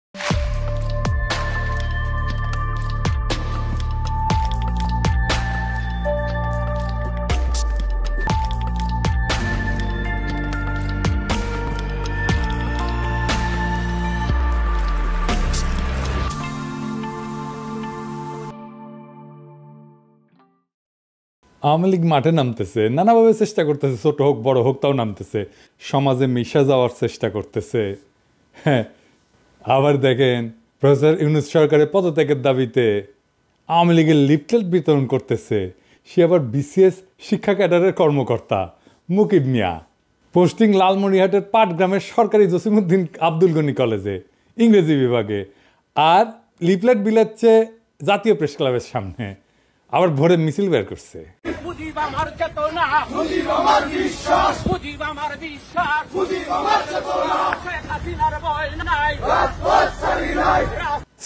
আওয়ামী লীগ মাঠে নামতেছে, নানাভাবে চেষ্টা করতেছে, ছোট হোক বড় হোক তাও নামতেছে, সমাজে মিশে যাওয়ার চেষ্টা করতেছে। হ্যাঁ, আবার দেখেন প্রফেসর ইউনূস সরকারের পদত্যাগের দাবিতে আওয়ামী লীগের লিফলেট বিতরণ করতেছে। সে আবার বিসিএস শিক্ষা ক্যাডারের কর্মকর্তা মুকিব মিয়া, পোস্টিং লালমনিরহাটের পাটগ্রামের সরকারি জসিমউদ্দিন আব্দুল গনি কলেজে ইংরেজি বিভাগে, আর লিফলেট বিলাচ্ছে জাতীয় প্রেস ক্লাবের সামনে। আবার ভোরে মিছিল বের করছে।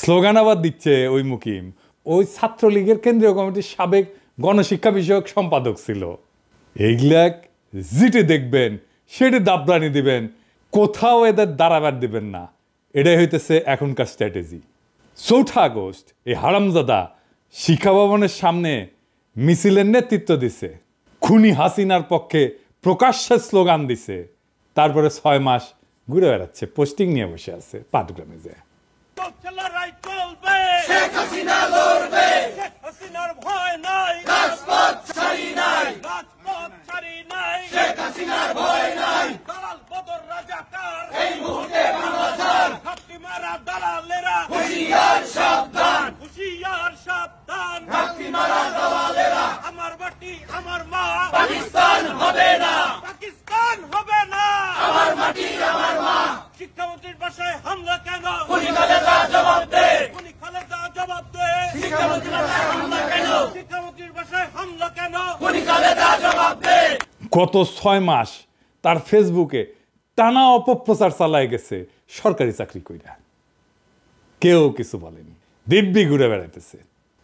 স্লোগান আবার দিচ্ছে ওই মুকিম, ওই ছাত্রলীগের কেন্দ্রীয় কমিটির সাবেক গণশিক্ষা বিষয়ক সম্পাদক ছিল। এইগুলা যেটি দেখবেন সেটি দাবরানি দিবেন, কোথাও এদের দাঁড়াবার দিবেন না। এটাই হইতেছে এখনকার স্ট্র্যাটেজি। 4 আগস্ট এই হারামজাদা শিক্ষা ভবনের সামনে মিছিলের নেতৃত্ব দিছে, খুনি হাসিনার পক্ষে প্রকাশ্যে স্লোগান দিছে। তারপরে 6 মাস ঘুরে বেড়াচ্ছে, পোস্টিং নিয়ে বসে আছে পাটগ্রামে যায়। শিক্ষামন্ত্রীর বাসায় হামলা কেন? খুনি খালেদা জবাব দে। খুনি খালেদা জবাব দে। শিক্ষামন্ত্রীর বাসায় হামলা কেন? শিক্ষামন্ত্রীর বাসায় হামলা কেন? খুনি খালেদা জবাব দে। গত 6 মাস তার ফেসবুকে টানা অপপ্রচার চালায় গেছে সরকারি চাকরি কইরা। কেউ কিছু বলেনি, দিব্যি ঘুরে বেড়াইতেছে।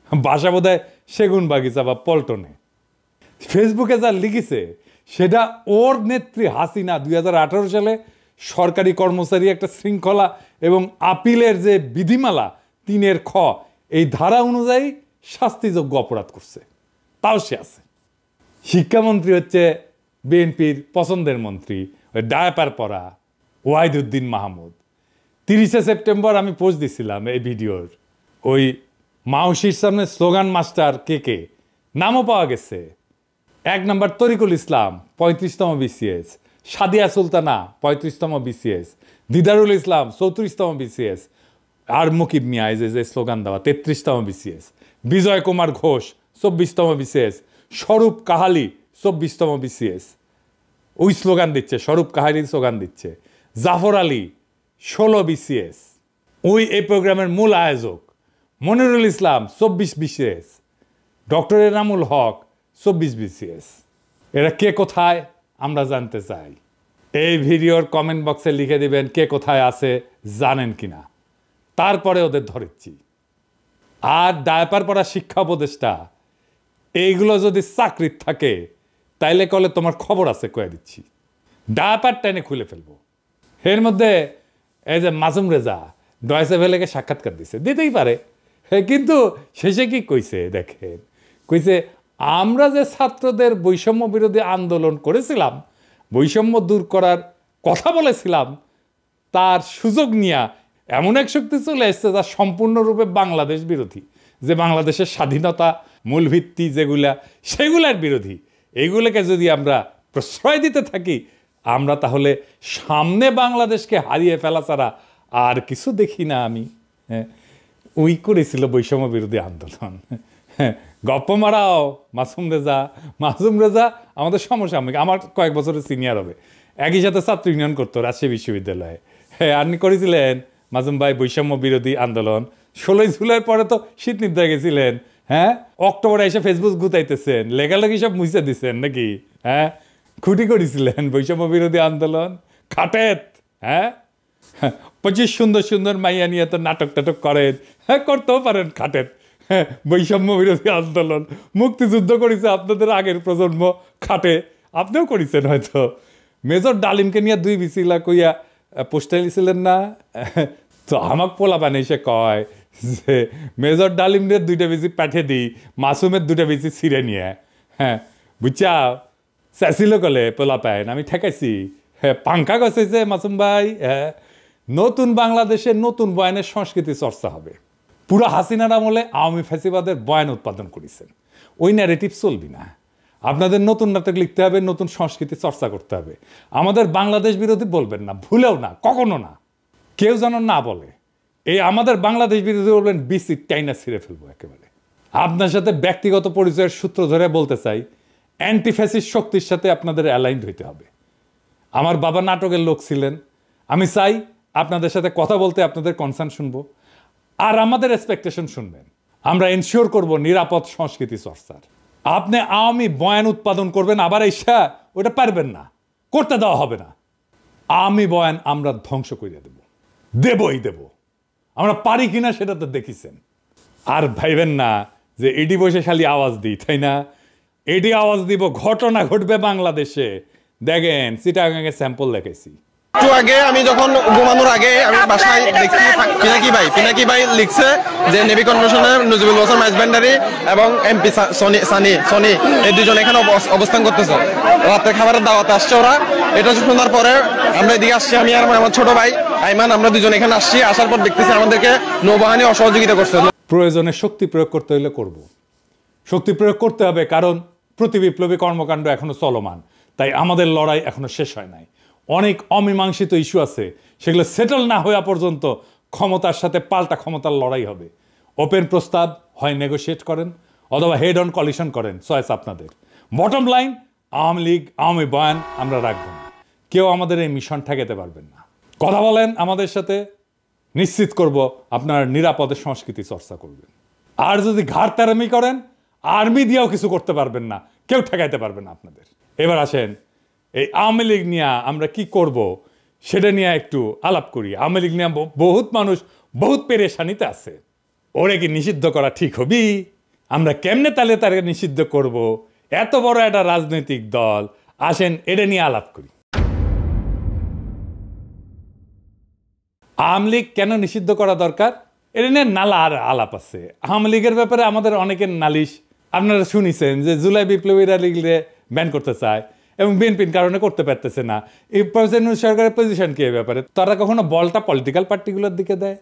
বাসা বোধহয় সেগুন বাগিচা বা পল্টনে। ফেসবুকে যা লিখেছে সেটা ওর নেত্রী হাসিনা 2018 সালে সরকারি কর্মচারী একটা শৃঙ্খলা এবং আপিলের যে বিধিমালা 3 খ এই ধারা অনুযায়ী শাস্তিযোগ্য অপরাধ করছে, তাও সে আছে। শিক্ষামন্ত্রী হচ্ছে বিএনপির পছন্দের মন্ত্রী, ওই ডায়াপার পরা ওয়াহিদুদ্দিন মাহমুদ। 30 সেপ্টেম্বর আমি পোস্ট দিছিলাম এই ভিডিওর। ওই মাউসির সামনে স্লোগান মাস্টার কে নামও পাওয়া গেছে। 1 নম্বর তরিকুল ইসলাম 35তম বিসিএস, সাদিয়া সুলতানা 35তম বিসিএস, দিদারুল ইসলাম 34তম বিসিএস, আর মুকিব মিয়া যে স্লোগান দেওয়া 33তম বিসিএস, বিজয় কুমার ঘোষ 24তম বিসিএস, স্বরূপ কাহালি 24তম বিসিএস ওই স্লোগান দিচ্ছে, স্বরূপ কাহালির স্লোগান দিচ্ছে। জাফর আলী 16 বিসিএস, ওই এই প্রোগ্রামের মূল আয়োজক। মনিরুল ইসলাম 24 BCS, doctor Enamul Haque 24 BCS. এরা কে কোথায় আমরা জানতে চাই। এই ভিডিওর কমেন্ট বক্সে লিখে দিবেন কে কোথায় আছে জানেন কিনা, তারপরে ওদের ধরেছি। আর ডায়াপার পড়া শিক্ষা উপদেষ্টা এইগুলো যদি চাকরির থাকে তাইলে কলে তোমার খবর আছে কয়ে দিচ্ছি, ডায়াপার টেনে খুলে ফেলবো। এর মধ্যে এই যে মাসুম রেজা ডয়েচে ভেলেকে সাক্ষাৎকার দিছে, দিতেই পারে, কিন্তু শেষে কি কইছে দেখেন, কইছে আমরা যে ছাত্রদের বৈষম্য বিরোধী আন্দোলন করেছিলাম, বৈষম্য দূর করার কথা বলেছিলাম, তার সুযোগ নিয়ে এমন এক শক্তি চলে এসছে যা সম্পূর্ণরূপে বাংলাদেশ বিরোধী, যে বাংলাদেশের স্বাধীনতা মূলভিত্তি যেগুলা সেগুলার বিরোধী। এইগুলোকে যদি আমরা প্রশ্রয় দিতে থাকি আমরা তাহলে সামনে বাংলাদেশকে হারিয়ে ফেলা ছাড়া আর কিছু দেখি না আমি। ওই করেছিল বৈষম্য বিরোধী আন্দোলন। গপ্প মারাও মাসুম রেজা আমাদের সমসাময়িক, আমার কয়েক বছরের সিনিয়র হবে, একই সাথে ছাত্র ইউনিয়ন করতো রাজশাহী বিশ্ববিদ্যালয়ে। হ্যাঁ, আপনি করেছিলেন মাজুম ভাই বৈষম্য বিরোধী আন্দোলন। 16 জুলাই পরে তো শীত নিদ্রায় গেছিলেন। হ্যাঁ, অক্টোবরে এসে ফেসবুক গুতাইতেছেন, লেখালেখি সব মুছে দিচ্ছেন নাকি? হ্যাঁ, খুঁটি করেছিলেন বৈষম্য বিরোধী আন্দোলন খাটেত। হ্যাঁ, 25 সুন্দর সুন্দর মাইয়া নিয়ে তো নাটক টাটক করেন। হ্যাঁ, করতেও পারেন খাটেত। হ্যাঁ, বৈষম্য বিরোধী আন্দোলন মুক্তিযুদ্ধ করেছে আপনাদের আগের প্রজন্ম, খাটে আপনিও করেছেন হয়তো। মেজর ডালিমকে নিয়ে 2 বিসিলা কইয়া পোস্টাইল ছিলেন না, তো আমাকে পোলাপান এসে কয় যে মেজর ডালিমের 2টা বেশি পাঠিয়ে দিই, মাসুমের 2টা বেশি ছিঁড়ে নিয়ে। হ্যাঁ বুঝছাও, চেঁচিল কলে পোলাপাইন, আমি ঠেকাইছি। হ্যাঁ পাঙ্খা গছেছে মাসুম ভাই। হ্যাঁ নতুন বাংলাদেশে নতুন বয়ানের সংস্কৃতি চর্চা হবে। পুরো হাসিনার আমলে আওয়ামী ফ্যাসিবাদের বয়ান উৎপাদন করেছেন, ওই ন্যারেটিভ চলবি না। আপনাদের নতুন নাটক লিখতে হবে, নতুন সংস্কৃতি চর্চা করতে হবে। আমাদের বাংলাদেশ বিরোধী বলবেন না, ভুলেও না, কখনো না, কেউ যেন না বলে। এই আমাদের বাংলাদেশ বিরোধী বলবেন বিসি টাইনা ছিঁড়ে ফেলবো একেবারে। আপনার সাথে ব্যক্তিগত পরিচয়ের সূত্র ধরে বলতে চাই, অ্যান্টিফ্যাসিস্ট শক্তির সাথে আপনাদের অ্যালাইন্ড হইতে হবে। আমার বাবা নাটকের লোক ছিলেন, আমি চাই আপনাদের সাথে কথা বলতে আপনাদের কনসার্ন শুনবো, আর আমাদের এক্সপেকটেশন শুনবেন। আমরা এনশিওর করব নিরাপদ সংস্কৃতি চর্চার। আপনি আওয়ামী বয়ান উৎপাদন করবেন, আবার ঈশা ওটা পারবেন না, করতে দেওয়া হবে না। আওয়ামী বয়ান আমরা ধ্বংস করিয়া দেবই দেব। আমরা পারি কিনা সেটা তো দেখিছেন। আর ভাইবেন না যে এডি বসে খালি আওয়াজ দিই, তাই না? এডি আওয়াজ দিব, ঘটনা ঘটবে বাংলাদেশে। দেখেন চিটাগাঙে স্যাম্পল দেখাইছি। একটু আগে আমি যখন ঘুমানোর আগে আমি বাসায় দেখছি পিনাকি ভাই লিখছে যে নেভি কনভেনশনের নজিবুল হোসেন মাইজভান্ডারি এবং এমপি সনি এই দুজন এখানে অবস্থান করতেছে, রাতের খাবারের দাওয়াতে আসছে ওরা। এটা শোনার পরে আমরা এদিকে আসছি, আমি আর আমার ছোট ভাই আইমান, আমরা দুজন এখানে আসছি। আসার পর দেখতেছি আমাদেরকে নৌবাহিনী অসহযোগিতা করছে। প্রয়োজনে শক্তি প্রয়োগ করতে হলে করব, শক্তি প্রয়োগ করতে হবে, কারণ প্রতি বিপ্লবী কর্মকাণ্ড এখনো চলমান। তাই আমাদের লড়াই এখনো শেষ হয় নাই। অনেক অমীমাংসিত ইস্যু আছে, সেগুলো সেটেল না হওয়া পর্যন্ত ক্ষমতার সাথে পাল্টা ক্ষমতার লড়াই হবে। ওপেন প্রস্তাব হয় নেগোশিয়েট করেন, অথবা হেড অন কলিশন করেন, চয়েস আপনাদের। বটম লাইন, আওয়ামী লীগ আওয়ামী বয়ান আমরা রাখবো না। কেউ আমাদের এই মিশন ঠেকাতে পারবেন না। কথা বলেন আমাদের সাথে, নিশ্চিত করব আপনার নিরাপদে সংস্কৃতি চর্চা করবেন। আর যদি ঘাড় তেরামি করেন, আর্মি দিয়েও কিছু করতে পারবেন না, কেউ ঠেকাইতে পারবেন না আপনাদের। এবার আসেন এই আওয়ামী লীগ নিয়ে আমরা কি করব সেটা নিয়ে একটু আলাপ করি। আওয়ামী লীগ নিয়ে বহুত মানুষ বহুত পেরেশানিতে আছে। ওরে কি নিষিদ্ধ করা ঠিক হবি? আমরা কেমনে তাহলে তাকে নিষিদ্ধ করব? এত বড় একটা রাজনৈতিক দল, আসেন এটা নিয়ে আলাপ করি। আওয়ামী লীগ কেন নিষিদ্ধ করা দরকার, এটা নিয়ে নালা আর আলাপ আছে। আওয়ামী লীগের ব্যাপারে আমাদের অনেকের নালিশ আপনারা শুনিছেন যে জুলাই বিপ্লবীরা লীগরে ব্যান করতে চায় এবং বিএনপির কারণে করতে পারতেছে না। এই সরকারের পজিশন কি ব্যাপারে? তারা কখনো বলটা পলিটিক্যাল পার্টিগুলোর দিকে দেয়,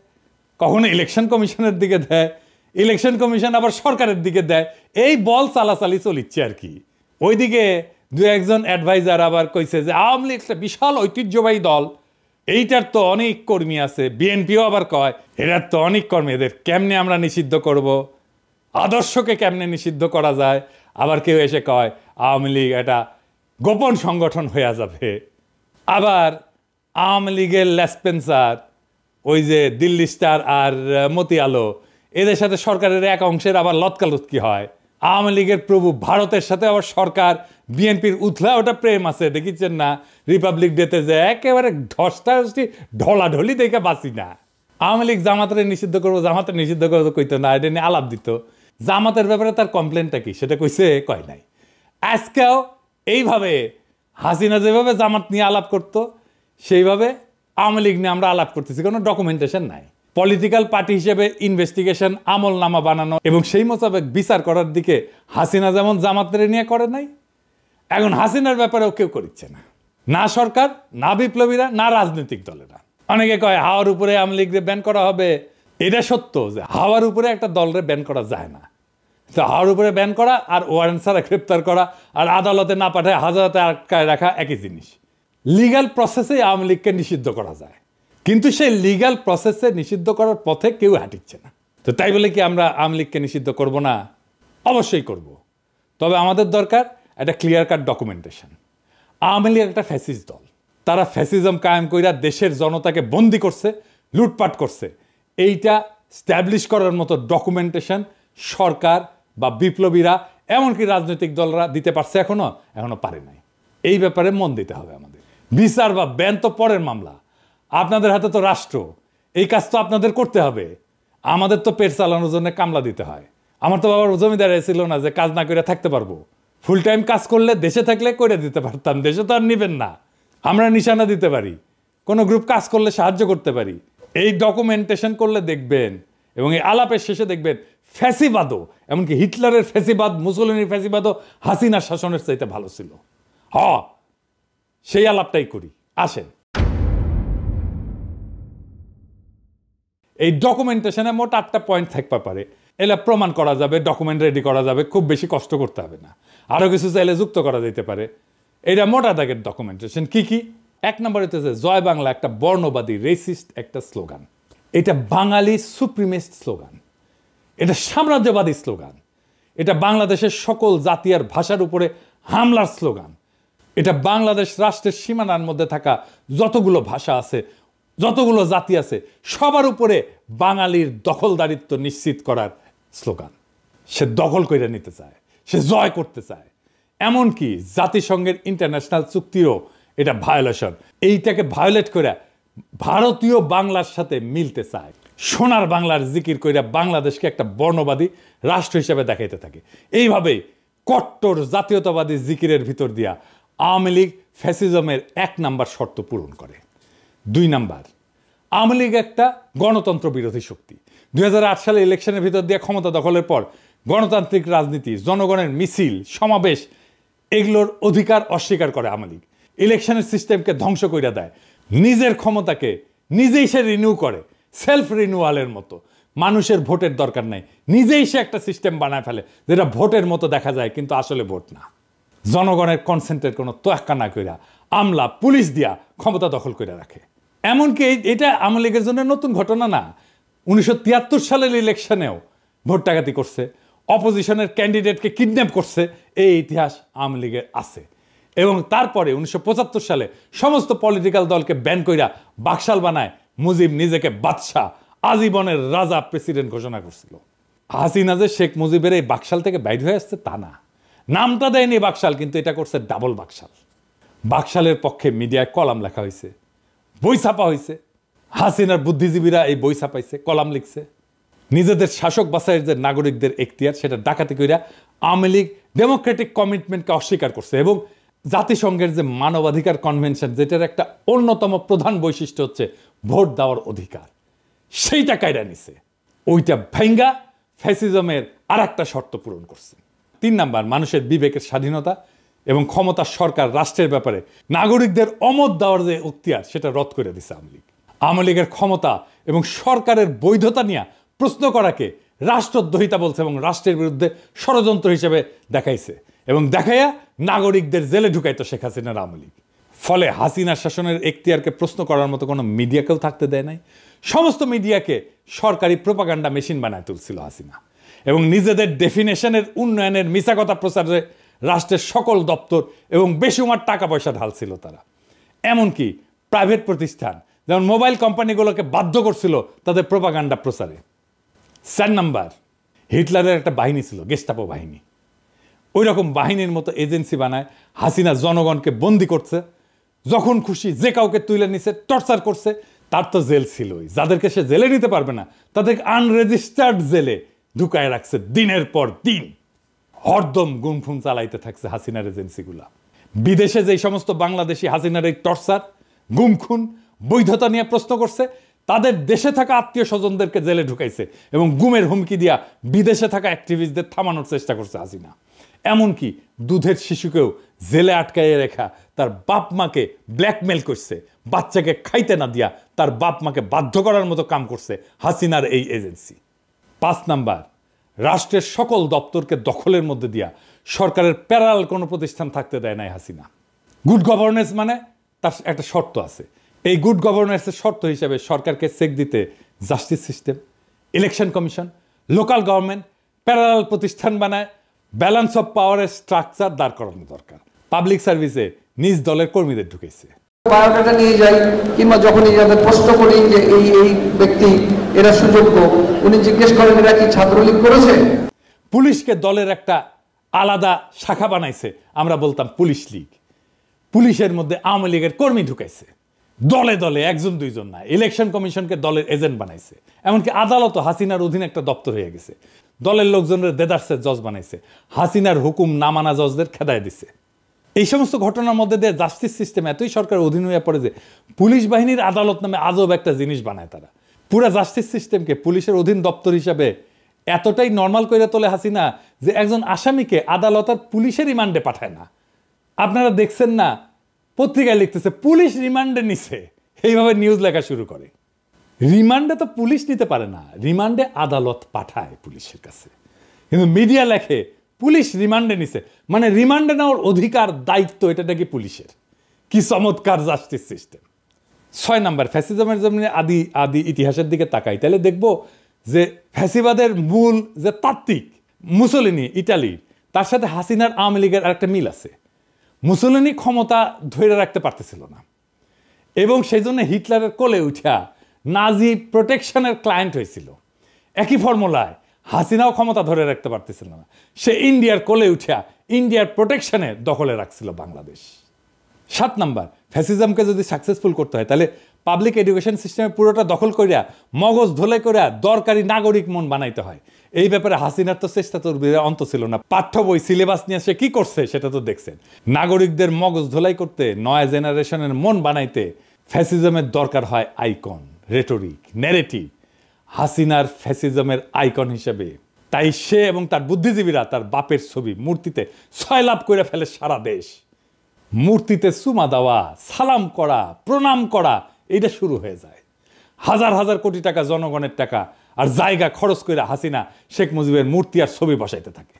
কখনো ইলেকশন কমিশনের দিকে দেয়, ইলেকশন কমিশন আবার সরকারের দিকে দেয়। এই বল চালাচালি চলিচ্ছে আর কি। ওইদিকে দু একজন অ্যাডভাইজার আবার কইছে যে আওয়ামী লীগ একটা বিশাল ঐতিহ্যবাহী দল, এইটার তো অনেক কর্মী আছে। বিএনপিও আবার কয় এটার তো অনেক কর্মী, এদের কেমনে আমরা নিষিদ্ধ করব, আদর্শকে কেমনে নিষিদ্ধ করা যায়। আবার কেউ এসে কয় আওয়ামী লীগ এটা গোপন সংগঠন হয়ে যাবে। আবার আওয়ামী লীগের লেসপেন্সার, ওই যে দিল্লি স্টার আর মতি আলো, এদের সাথে সরকারের এক অংশের আবার লতকালুতকি হয়। আওয়ামী লীগের প্রভু ভারতের সাথে আবার সরকার বিএনপির উথলা ওটা প্রেম আছে, দেখিচ্ছেন না রিপাবলিক ডেতে যে একেবারে ধস্তাধস্তি ঢলাঢলি দেখে বাঁচি না। আওয়ামী লীগ জামাতের নিষিদ্ধ করবো, জামাতের নিষিদ্ধ করবো কইতো না, এটা নিয়ে আলাপ দিত। জামাতের ব্যাপারে তার কমপ্লেনটা কি সেটা কইছে, কয় নাই। আজকেও এইভাবে হাসিনা যেভাবে জামাত নিয়ে আলাপ করতো সেইভাবে আওয়ামী লীগ নিয়ে আমরা আলাপ করতেছি, কোনো ডকুমেন্টেশন নাই। পলিটিক্যাল পার্টি হিসেবে ইনভেস্টিগেশন আমলনামা বানানো এবং সেই মোতাবেক বিচার করার দিকে হাসিনা যেমন জামাতের নিয়ে করে নাই, এখন হাসিনার ব্যাপারেও কেউ করছে না, না সরকার, না বিপ্লবীরা, না রাজনৈতিক দলেরা। অনেকে কয় হাওয়ার উপরে আওয়ামী লীগরে ব্যান করা হবে। এটা সত্য যে হাওয়ার উপরে একটা দলরে ব্যান করা যায় না। তো হাওয়ার উপরে ব্যান করা আর ওয়ারেন্ট ছাড়া গ্রেপ্তার করা আর আদালতে না পাঠায় হাজারাতে আটকায় রাখা একই জিনিস। লিগ্যাল প্রসেসে আওয়ামী লীগকে নিষিদ্ধ করা যায়, কিন্তু সেই লিগ্যাল প্রসেসে নিষিদ্ধ করার পথে কেউ হাঁটিচ্ছে না। তো তাই বলে কি আমরা আওয়ামী লীগকে নিষিদ্ধ করব না? অবশ্যই করব। তবে আমাদের দরকার একটা clear cut documentation. Awami League একটা ফ্যাসিস্ট দল, তারা ফ্যাসিজম কায়েম কইরা দেশের জনতাকে বন্দি করছে, লুটপাট করছে। এইটা স্ট্যাবলিশ করার মতো ডকুমেন্টেশন সরকার বা বিপ্লবীরা এমনকি রাজনৈতিক দলরা দিতে পারছে এখনো পারে নাই। এই ব্যাপারে মন দিতে হবে আমাদের। বিচার বা ব্যান তো পরের মামলা, আপনাদের হাতে তো রাষ্ট্র, এই কাজ তো আপনাদের করতে হবে। আমাদের তো পেট চালানোর জন্য কামলা দিতে হয়। আমার তো বাবার জমিদার ছিল না যে কাজ না করে থাকতে পারবো। ফুল টাইম কাজ করলে দেশে থাকলে করে দিতে পারতাম, দেশে তো আর নিবেন না। আমরা নিশানা দিতে পারি, কোনো গ্রুপ কাজ করলে সাহায্য করতে পারি। এই ডকুমেন্টেশন করলে দেখবেন এবং এই আলাপের শেষে দেখবেন ফ্যাসিবাদও, এমনকি হিটলারের ফ্যাসিবাদ, মুসলিনের ফ্যাসিবাদও হাসিনার শাসনের চাইতে ভালো ছিল। সেই আলাপটাই করি, আসেন। এই ডকুমেন্টেশনে মোট 8টা পয়েন্ট থাকতে পারে, এলা প্রমাণ করা যাবে, ডকুমেন্ট রেডি করা যাবে, খুব বেশি কষ্ট করতে হবে না। আরো কিছু চাইলে যুক্ত করা যেতে পারে। এটা মোটা দাগের ডকুমেন্টেশন। কি কি? 1 নম্বর হচ্ছে জয় বাংলা একটা বর্ণবাদী রেসিস্ট একটা স্লোগান। এটা বাঙালি সুপ্রিমিস্ট স্লোগান, এটা সাম্রাজ্যবাদী স্লোগান, এটা বাংলাদেশের সকল জাতি আর ভাষার উপরে হামলার স্লোগান। এটা বাংলাদেশ রাষ্ট্রের সীমানার মধ্যে থাকা যতগুলো ভাষা আছে, যতগুলো জাতি আছে, সবার উপরে বাঙালির দখলদারিত্ব নিশ্চিত করার স্লোগান। সে দখল করে নিতে চায়, সে জয় করতে চায়, এমনকি জাতিসংঘের ইন্টারন্যাশনাল চুক্তিরও এটা ভায়োলেশন। এইটাকে ভায়োলেট করে ভারতীয় বাংলার সাথে মিলতে চায়। সোনার বাংলার জিকির কইরা বাংলাদেশকে একটা বর্ণবাদী রাষ্ট্র হিসেবে দেখাইতে থাকে। এইভাবেই কট্টর জাতীয়তাবাদী জিকিরের ভিতর দিয়া আওয়ামী লীগ ফ্যাসিজমের 1 নাম্বার শর্ত পূরণ করে। 2 নাম্বার, আওয়ামী লীগ একটা গণতন্ত্র বিরোধী শক্তি। 2008 সালে ইলেকশনের ভিতর দিয়ে ক্ষমতা দখলের পর গণতান্ত্রিক রাজনীতি, জনগণের মিছিল, সমাবেশ, এগুলোর অধিকার অস্বীকার করে আওয়ামী লীগ। ইলেকশনের সিস্টেমকে ধ্বংস করে দেয়, নিজের ক্ষমতাকে নিজেই সে রিনিউ করে, সেলফ রিনিউয়ালের মতো। মানুষের ভোটের দরকার নাই, নিজেই সে একটা সিস্টেম বানায় ফেলে যেটা ভোটের মতো দেখা যায় কিন্তু আসলে ভোট না। জনগণের কনসেন্টের কোনো তোয়াক্কা না কইরা আমলা পুলিশ দিয়া ক্ষমতা দখল করে রাখে। এমনকি এটা আওয়ামী লীগের জন্য নতুন ঘটনা না। 1973 সালের ইলেকশনেও ভোট ডাকাতি করছে, অপোজিশনের ক্যান্ডিডেটকে কিডন্যাপ করছে, এই ইতিহাস আওয়ামী লীগের আছে। এবং তারপরে 1975 সালে সমস্ত পলিটিক্যাল দলকে ব্যান কইরা বাকশাল বানায় মুজিব নিজেকে বাদশাহ, আজীবনের রাজা, প্রেসিডেন্ট ঘোষণা করছিল। হাসিনা যে শেখ মুজিবের এই বাকশাল থেকে বাইর হয়ে আসছে তা না, নামটা দেয়নি বাকশাল, কিন্তু এটা করছে ডাবল বাকশাল। বাকশালের পক্ষে মিডিয়ায় কলাম লেখা হয়েছে, বই ছাপা হয়েছে, হাসিনার বুদ্ধিজীবীরা এই বই ছাপাইছে, কলাম লিখছে। নিজেদের শাসক বাছাইয়ের যে নাগরিকদের এখতিয়ার, সেটা ডাকাতি কইরা আওয়ামী লীগ ডেমোক্রেটিক কমিটমেন্টকে অস্বীকার করছে এবং জাতিসংঘের যে মানবাধিকার কনভেনশন, যেটার একটা অন্যতম প্রধান বৈশিষ্ট্য হচ্ছে ভোট দেওয়ার অধিকার, সেইটা কায়রা নিছে। ওইটা ভাঙ্গা ফ্যাসিজমের আর একটা শর্ত পূরণ করছে। 3 নাম্বার, মানুষের বিবেকের স্বাধীনতা এবং ক্ষমতা সরকার রাষ্ট্রের ব্যাপারে নাগরিকদের অমত দেওয়ার যে এখতিয়ার, সেটা রদ করে দিছে আওয়ামী লীগ। আওয়ামী লীগের ক্ষমতা এবং সরকারের বৈধতা নিয়ে প্রশ্ন করাকে রাষ্ট্রদ্রোহিতা বলছে এবং রাষ্ট্রের বিরুদ্ধে ষড়যন্ত্র হিসেবে দেখাইছে এবং দেখাইয়া নাগরিকদের জেলে ঢুকাইতো শেখ হাসিনার আওয়ামী লীগ। ফলে হাসিনার শাসনের এখতিয়ারকে প্রশ্ন করার মতো কোনো মিডিয়াকেও থাকতে দেয় নাই। সমস্ত মিডিয়াকে সরকারি প্রোপাগান্ডা মেশিন বানায় তুলছিল হাসিনা এবং নিজেদের ডেফিনেশনের উন্নয়নের মিছা কথা প্রচারে রাষ্ট্রের সকল দপ্তর এবং বেসুমার টাকা পয়সা ঢালছিল তারা। এমনকি প্রাইভেট প্রতিষ্ঠান যেমন মোবাইল কোম্পানিগুলোকে বাধ্য করছিল তাদের প্রোপাগান্ডা প্রচারে। 4 নাম্বার, হিটলারের একটা বাহিনী ছিল, গেস্টাপো বাহিনী। ওই রকম বাহিনীর মতো এজেন্সি বানায় হাসিনা জনগণকে বন্দি করছে, যখন খুশি যে কাউকে তুলে নিছে, টর্চার করছে। তার তো জেল ছিলই, যাদেরকে সে জেলে নিতে পারবে না তাদেরকে আনরেজিস্টার্ড জেলে ঢুকায় রাখছে দিনের পর দিন। হরদম গুমফুম চালাইতে থাকছে হাসিনার এজেন্সিগুলা। বিদেশে যেই সমস্ত বাংলাদেশি হাসিনার এই টর্চার, গুমখুন, বৈধতা নিয়ে প্রশ্ন করছে, তাদের দেশে থাকা আত্মীয় স্বজনদেরকে জেলে ঢুকাইছে এবং গুমের হুমকি দিয়া বিদেশে থাকা অ্যাক্টিভিস্টদের থামানোর চেষ্টা করছে হাসিনা। এমনকি দুধের শিশুকেও জেলে আটকাইয়ে রেখা তার বাপ মাকে ব্ল্যাকমেল করছে, বাচ্চাকে খাইতে না দিয়া তার বাপ মাকে বাধ্য করার মতো কাম করছে হাসিনার এই এজেন্সি। 5 নাম্বার, রাষ্ট্রের সকল দপ্তরকে দখলের মধ্যে দিয়া সরকারের প্যারালাল কোনো প্রতিষ্ঠান থাকতে দেয় নাই হাসিনা। গুড গভর্নেন্স মানে তার একটা শর্ত আছে। এই গুড গভর্নেন্সের শর্ত হিসেবে সরকারকে চেক দিতে justice system, election commission, local government, parallel প্রতিষ্ঠান বানায় ব্যালেন্স অফ পাওয়ারের স্ট্রাকচার দাঁড় করানো দরকার। পাবলিক সার্ভিসে নিজ দলের কর্মীদের ঢুকেছে। বায়োডাটা নিয়ে যাই কিংবা যখনই যাদের প্রশ্ন করি যে এই ব্যক্তি এরা সুযোগ্য, উনি জিজ্ঞেস করেন এরা কি ছাত্রলীগ করেছে। পুলিশকে দলের একটা আলাদা শাখা বানাইছে, আমরা বলতাম পুলিশ লীগ। পুলিশের মধ্যে আওয়ামী লীগের কর্মী ঢুকাইছে, দলে দলে, 1-2 না। ইলেকশন কমিশনকে দলের এজেন্ট বানাইছে। এমনকি আদালতও হাসিনার অধীনে একটা দপ্তর হয়ে গেছে। দলের লোকজনের দেদার্সের জজ বানাইছে, হাসিনার হুকুম না মানা জজদের খেদায় দিছে। এই সমস্ত ঘটনার মধ্যে দিয়ে জাস্টিস সিস্টেম এতই সরকার অধীন হয়ে পড়ে যে পুলিশ বাহিনীর আদালত নামে আজব একটা জিনিস বানায় তারা। পুরা জাস্টিস সিস্টেমকে পুলিশের অধীন দপ্তর হিসাবে এতটাই নর্মাল করে তোলে হাসিনা যে একজন আসামিকে আদালত আর পুলিশের রিমান্ডে পাঠায় না। আপনারা দেখছেন না, পত্রিকায় লিখতেছে পুলিশ রিমান্ডে নিছে, এইভাবে নিউজ লেখা শুরু করে। রিমান্ডে তো পুলিশ নিতে পারে না, রিমান্ডে আদালত পাঠায় পুলিশের কাছে, কিন্তু মিডিয়া লেখে পুলিশ রিমান্ডে নিছে, মানে রিমান্ডে নেওয়ার অধিকার দায়িত্ব এটা নাকি পুলিশের। কি চমৎকার জাস্টিস সিস্টেম। 6 নাম্বার, ফ্যাসিজমের জন্য আদি ইতিহাসের দিকে তাকাই, তাহলে দেখব যে ফ্যাসিবাদের মূল যে তাত্ত্বিক মুসোলিনি ইটালি, তার সাথে হাসিনার আওয়ামী লীগের আরেকটা মিল আছে। মুসোলিনি ক্ষমতা ধরে রাখতে পারতেছিল না এবং সেই জন্য হিটলারের কোলে উঠা নাজি প্রোটেকশনের ক্লায়েন্ট হয়েছিল। একই ফর্মুলায় হাসিনাও ক্ষমতা ধরে রাখতে পারতেছিল না, সে ইন্ডিয়ার কোলে উঠা ইন্ডিয়ার প্রোটেকশনের দখলে রাখছিল বাংলাদেশ। 7 নাম্বার, ফ্যাসিজমকে যদি সাকসেসফুল করতে হয় তাহলে পাবলিক এডুকেশন সিস্টেমে পুরোটা দখল করিয়া মগজ ধোলাই করিয়া দরকারি নাগরিক মন বানাইতে হয়। এই ব্যাপারে হাসিনার তো চেষ্টা তোর অন্ত ছিল না। পাঠ্য বই সিলেবাস নিয়ে সে কি করছে সেটা তো দেখছেন। নাগরিকদের মগজ ধোলাই করতে, নয়া জেনারেশনের মন বানাইতে ফ্যাসিজমের দরকার হয় আইকন, রেটরিক, ন্যারেটিভ। হাসিনার ফ্যাসিজমের আইকন হিসেবে তাই সে এবং তার বুদ্ধিজীবীরা তার বাপের ছবি মূর্তিতে সয়লাভ করে ফেলে সারা দেশ। মূর্তিতে চুমা দেওয়া, সালাম করা, প্রণাম করা, এটা শুরু হয়ে যায়। হাজার হাজার কোটি টাকা জনগণের টাকা আর জায়গা খরচ করে হাসিনা শেখ মুজিবের মূর্তি আর ছবি বসাইতে থাকে।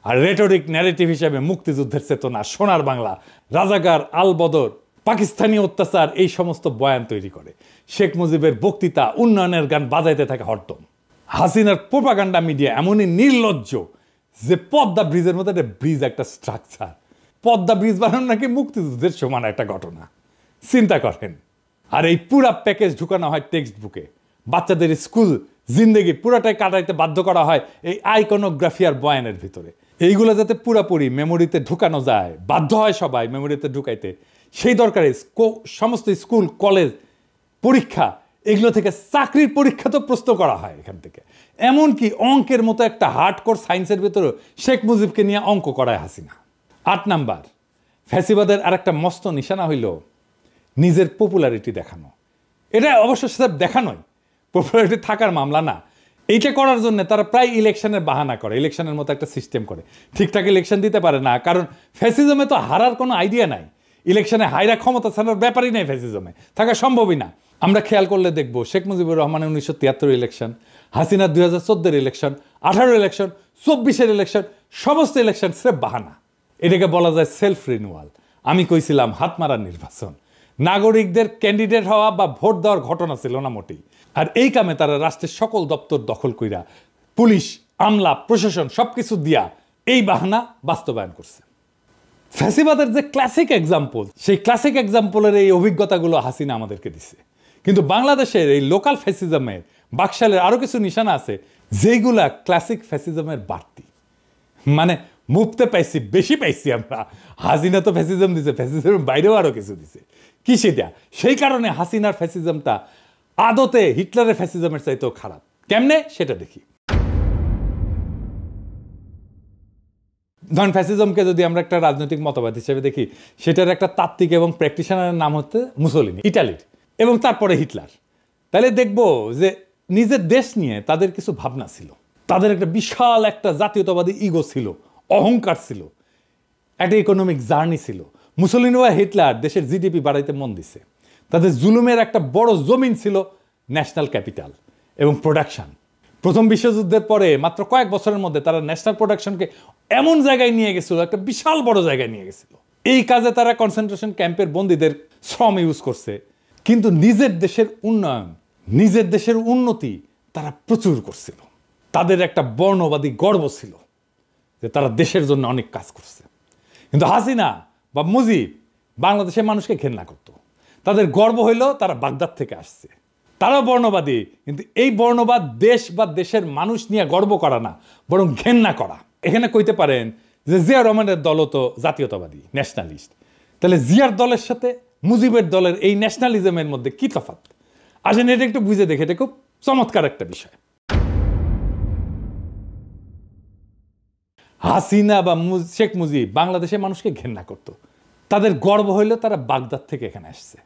আর রেটরিক ন্যারেটিভ হিসেবে মুক্তিযুদ্ধের চেতনা, সোনার বাংলা, রাজাকার, আলবদর, পাকিস্তানি অত্যাচার, এই সমস্ত বয়ান তৈরি করে। শেখ মুজিবের বক্তৃতা, উন্নয়নের গান বাজাইতে থাকে হরদম। হাসিনার প্রোপাগান্ডা মিডিয়া এমনই নির্লজ্জ যে পদ্মা ব্রিজের মতো একটা ব্রিজ, একটা স্ট্রাকচার, পদ্মা ব্রিজ বানানো নাকি মুক্তিযুদ্ধের সমান একটা ঘটনা, চিন্তা করেন। আর এই পুরা প্যাকেজ ঢুকানো হয় টেক্সট বুকে। বাচ্চাদের স্কুল জিন্দেগি পুরাটাই কাটাইতে বাধ্য করা হয় এই আইকনোগ্রাফি আর বয়ানের ভিতরে। এইগুলো যাতে পুরাপুরি মেমোরিতে ঢুকানো যায়, বাধ্য হয় সবাই মেমোরিতে ঢুকাইতে, সেই দরকারে সমস্ত স্কুল, কলেজ, পরীক্ষা, এগুলো থেকে চাকরির পরীক্ষা তো প্রশ্ন করা হয় এখান থেকে। এমনকি অঙ্কের মতো একটা হার্ডকোর সায়েন্সের ভিতরে শেখ মুজিবকে নিয়ে অঙ্ক করায় হাসিনা। 8 নাম্বার, ফ্যাসিবাদের আর একটা মস্ত নিশানা হইল নিজের পপুলারিটি দেখানো। এটা অবশ্য সেটা দেখানোই, পপুলারিটি থাকার মামলা না। এইটা করার জন্য তারা প্রায় ইলেকশনের বাহানা করে, ইলেকশনের মতো একটা সিস্টেম করে। ঠিকঠাক ইলেকশন দিতে পারে না, কারণ ফ্যাসিজমে তো হারার কোনো আইডিয়া নাই। ইলেকশনে হাইরা ক্ষমতা ছাড়ার ব্যাপারই নাই, ফ্যাসিজমে থাকা সম্ভবই না। আমরা খেয়াল করলে দেখব শেখ মুজিবুর রহমানের 1973 ইলেকশন, হাসিনার 2014 ইলেকশন, 18 ইলেকশন, 24 ইলেকশন, সমস্ত ইলেকশন স্রেফ বাহানা। এটাকে বলা যায় সেলফ রিনিউয়াল। আমি কইছিলাম হাত মারার নির্বাচন। নাগরিকদের ক্যান্ডিডেট হওয়া বা ভোট দেওয়ার ঘটনা ছিল না মোটেই। আর এই কামে তারা রাষ্ট্রের সকল দপ্তর দখল কইরা পুলিশ, আমলা, প্রশাসন সবকিছু দিয়া এই বাহানা বাস্তবায়ন করছে। ফ্যাসিবাদের যে ক্লাসিক এক্সাম্পল, সেই ক্লাসিক এক্সাম্পলের এই অভিজ্ঞতাগুলো হাসিনা আমাদেরকে দিছে। কিন্তু বাংলাদেশের এই লোকাল ফ্যাসিজমের বাকশালের আরো কিছু নিশানা আছে যেগুলা ক্লাসিক ফ্যাসিজমের বাড়তি, মানে মুফতে পাইছি, বেশি পাইছি আমরা। হাসিনা তো ফ্যাসিজম দিছে, ফ্যাসিজমের বাইরেও আরো কিছু দিছে। কি সেটা? সেই কারণে হাসিনার ফ্যাসিজমটা আদতে হিটলারের ফ্যাসিজমের চাইতেও খারাপ। কেমনে সেটা দেখি। ধরেন ফ্যাসিজমকে যদি আমরা একটা রাজনৈতিক মতবাদ হিসেবে দেখি, সেটার একটা তাত্ত্বিক এবং প্র্যাকটিশনারের নাম হচ্ছে মুসোলিনি, ইটালির, এবং তারপরে হিটলার। তাহলে দেখব যে নিজের দেশ নিয়ে তাদের কিছু ভাবনা ছিল, তাদের একটা বিশাল একটা জাতীয়তাবাদী ইগো ছিল, অহংকার ছিল, একটা ইকোনমিক জার্নি ছিল। মুসোলিনি বা হিটলার দেশের জিডিপি বাড়াইতে মন দিছে। তাদের জুলুমের একটা বড় জমিন ছিল ন্যাশনাল ক্যাপিটাল এবং প্রোডাকশন। প্রথম বিশ্বযুদ্ধের পরে মাত্র কয়েক বছরের মধ্যে তারা ন্যাশনাল প্রোডাকশনকে এমন জায়গায় নিয়ে গেছিল, একটা বিশাল বড় জায়গায় নিয়ে গেছিল। এই কাজে তারা কনসেন্ট্রেশন ক্যাম্পের বন্দীদের শ্রম ইউজ করছে, কিন্তু নিজের দেশের উন্নয়ন, নিজের দেশের উন্নতি তারা প্রচুর করছিল। তাদের একটা বর্ণবাদী গর্ব ছিল যে তারা দেশের জন্য অনেক কাজ করছে। কিন্তু হাসিনা বা মুজিব বাংলাদেশের মানুষকে ঘেন্না করত। তাদের গর্ব হইল তারা বাগদাদ থেকে আসছে। তারাও বর্ণবাদী, কিন্তু এই বর্ণবাদ দেশ বা দেশের মানুষ নিয়ে গর্ব করা না, বরং ঘেন্না করা। এখানে কইতে পারেন যে জিয়া রহমানের দলও তো জাতীয়তাবাদী, ন্যাশনালিস্ট। তাহলে জিয়ার দলের সাথে মুজিবের দলের এই ন্যাশনালিজমের মধ্যে কি তফাৎ? আসেন এটা একটু বুঝে দেখে, এটা খুব চমৎকার একটা বিষয়। হাসিনা বা শেখ মুজিব বাংলাদেশের মানুষকে ঘেন্না করত। তাদের গর্ব হইল তারা বাগদাদ থেকে এখানে আসছে।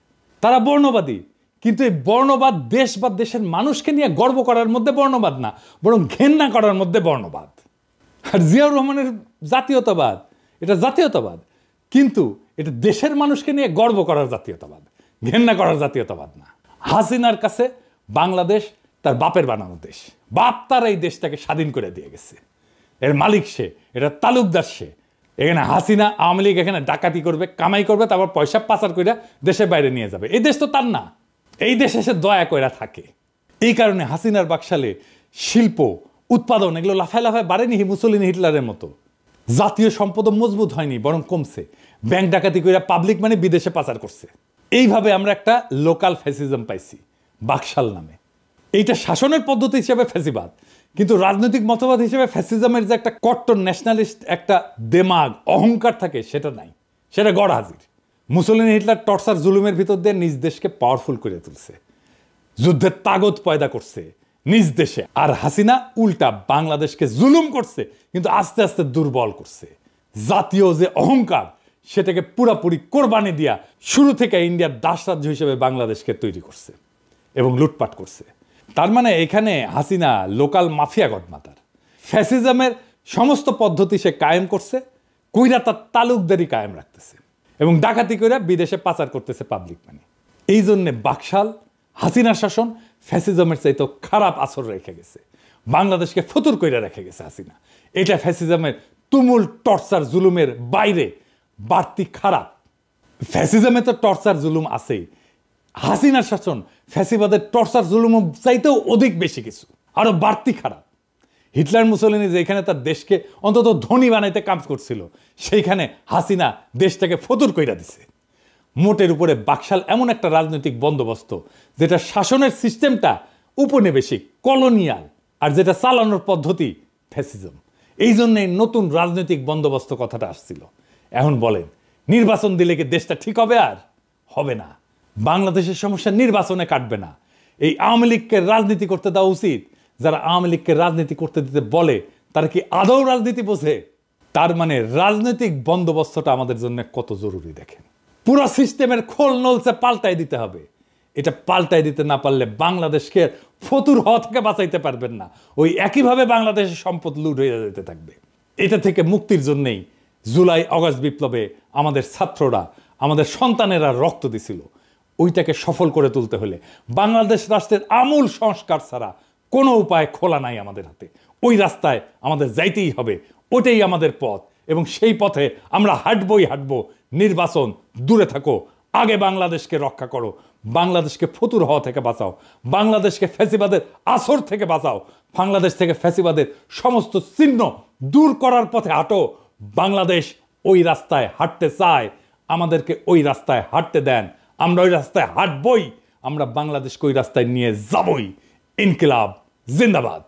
তারা বর্ণবাদী, কিন্তু এই বর্ণবাদ দেশ বা দেশের মানুষকে নিয়ে গর্ব করার মধ্যে বর্ণবাদ না, বরং ঘেন্না করার মধ্যে বর্ণবাদ। আর জিয়াউর রহমানের জাতীয়তাবাদ, এটা জাতীয়তাবাদ, কিন্তু এটা দেশের মানুষকে নিয়ে গর্ব করার জাতীয়তাবাদ, ঘেন্না করার জাতীয়তাবাদ না। হাসিনার কাছে বাংলাদেশ তার বাপের বানানো দেশ। বাপ তার এই দেশটাকে স্বাধীন করে দিয়ে গেছে। এর মালিক সে, এটা তালুকদার সে। এখানে হাসিনা আওয়ামী লীগ এখানে ডাকাতি করবে, কামাই করবে, তারপর পয়সা পাচার করে দেশের বাইরে নিয়ে যাবে। এই দেশ তো তার না, এই দেশে সে দয়া কইরা থাকে। এই কারণে হাসিনার বাকশালে শিল্প উৎপাদন এগুলো লাফায় লাফায় বাড়েনি মুসলিনী হিটলারের মতো। জাতীয় সম্পদ মজবুত হয়নি, বরং কমছে। ব্যাংক ডাকাতি কইরা পাবলিক মানে বিদেশে পাচার করছে। এইভাবে আমরা একটা লোকাল ফ্যাসিজম পাইছি বাকশাল নামে। এইটা শাসনের পদ্ধতি হিসেবে ফ্যাসিবাদ, কিন্তু রাজনৈতিক মতবাদ হিসেবে ফ্যাসিজমের যে একটা কট্টর ন্যাশনালিস্ট একটা দেমাগ অহংকার থাকে, সেটা নাই, সেটা গড় হাজির। মুসলিনী হিটলার টর্চার জুলুমের ভিতর দিয়ে নিজ দেশকে পাওয়ারফুল করে তুলছে, যুদ্ধের তাগত পয়দা করছে নিজ দেশে। আর হাসিনা উল্টা বাংলাদেশকে জুলুম করছে, কিন্তু আস্তে আস্তে দুর্বল করছে। জাতীয় যে অহংকার সেটাকে পুরাপুরি কোরবানি দিয়া শুরু থেকে ইন্ডিয়ার দাসরাজ্য হিসেবে বাংলাদেশকে তৈরি করছে এবং লুটপাট করছে। তার মানে এখানে হাসিনা লোকাল মাফিয়া গডমাতার। ফ্যাসিজমের সমস্ত পদ্ধতি সে কায়েম করছে, কইরা তার তালুকদারি কায়েম রাখতেছে এবং ডাকাতি কইরা বিদেশে পাচার করতেছে পাবলিক মানি। এই জন্যে বাকশাল হাসিনার শাসন ফ্যাসিজমের চাইতে খারাপ আসর রেখে গেছে, বাংলাদেশকে ফতুর কইরা রেখে গেছে হাসিনা। এটা ফ্যাসিজমের তুমুল টর্চার জুলুমের বাইরে বাড়তি খারাপ। ফ্যাসিজমে তো টর্চার জুলুম আছেই, হাসিনার শাসন ফ্যাসিবাদের টর্চার জুলুম চাইতেও অধিক বেশি কিছু, আরো বাড়তি খারাপ। হিটলার মুসলিনী যেখানে তার দেশকে অন্তত ধনী বানাইতে কাজ করছিল, সেইখানে হাসিনা দেশটাকে ফতুর কইরা দিছে। মোটের উপরে বাকশাল এমন একটা রাজনৈতিক বন্দোবস্ত যেটা শাসনের সিস্টেমটা উপনিবেশিক কলোনিয়াল, আর যেটা চালানোর পদ্ধতি ফ্যাসিজম। এই জন্যই নতুন রাজনৈতিক বন্দোবস্ত কথাটা আসছিল। এখন বলেন, নির্বাচন দিলে কি দেশটা ঠিক হবে? আর হবে না। বাংলাদেশের সমস্যা নির্বাচনে কাটবে না। এই আওয়ামী লীগকে রাজনীতি করতে দেওয়া উচিত। যারা আওয়ামী লীগকে রাজনীতি করতে দিতে বলে তারা কি আদৌ রাজনীতি বোঝে? তার মানে রাজনৈতিক বন্দোবস্তটা আমাদের জন্য কত জরুরি দেখেন। পুরো সিস্টেমের খোল নলসে পাল্টাই দিতে হবে। এটা পাল্টাই দিতে না পারলে বাংলাদেশকে ফতুর হওয়া থেকে বাঁচাইতে পারবেন না। ওই একইভাবে বাংলাদেশের সম্পদ লুট হয়ে যেতে থাকবে। এটা থেকে মুক্তির জন্যেই জুলাই আগস্ট বিপ্লবে আমাদের ছাত্ররা, আমাদের সন্তানেরা রক্ত দিছিল। ওইটাকে সফল করে তুলতে হলে বাংলাদেশ রাষ্ট্রের আমূল সংস্কার ছাড়া কোনো উপায় খোলা নাই আমাদের হাতে। ওই রাস্তায় আমাদের যাইতেই হবে, ওটাই আমাদের পথ এবং সেই পথে আমরা হাঁটবো। নির্বাচন দূরে থাকো, আগে বাংলাদেশকে রক্ষা করো, বাংলাদেশকে ফতুর হওয়া থেকে বাঁচাও, বাংলাদেশকে ফ্যাসিবাদের আসর থেকে বাঁচাও, বাংলাদেশ থেকে ফ্যাসিবাদের সমস্ত চিহ্ন দূর করার পথে হাঁটো। বাংলাদেশ ওই রাস্তায় হাঁটতে চায়, আমাদেরকে ওই রাস্তায় হাঁটতে দেন। আমরা ওই রাস্তায় হাঁটবই, আমরা বাংলাদেশকে ওই রাস্তায় নিয়ে যাবই। ইনকিলাব জিন্দাবাদ।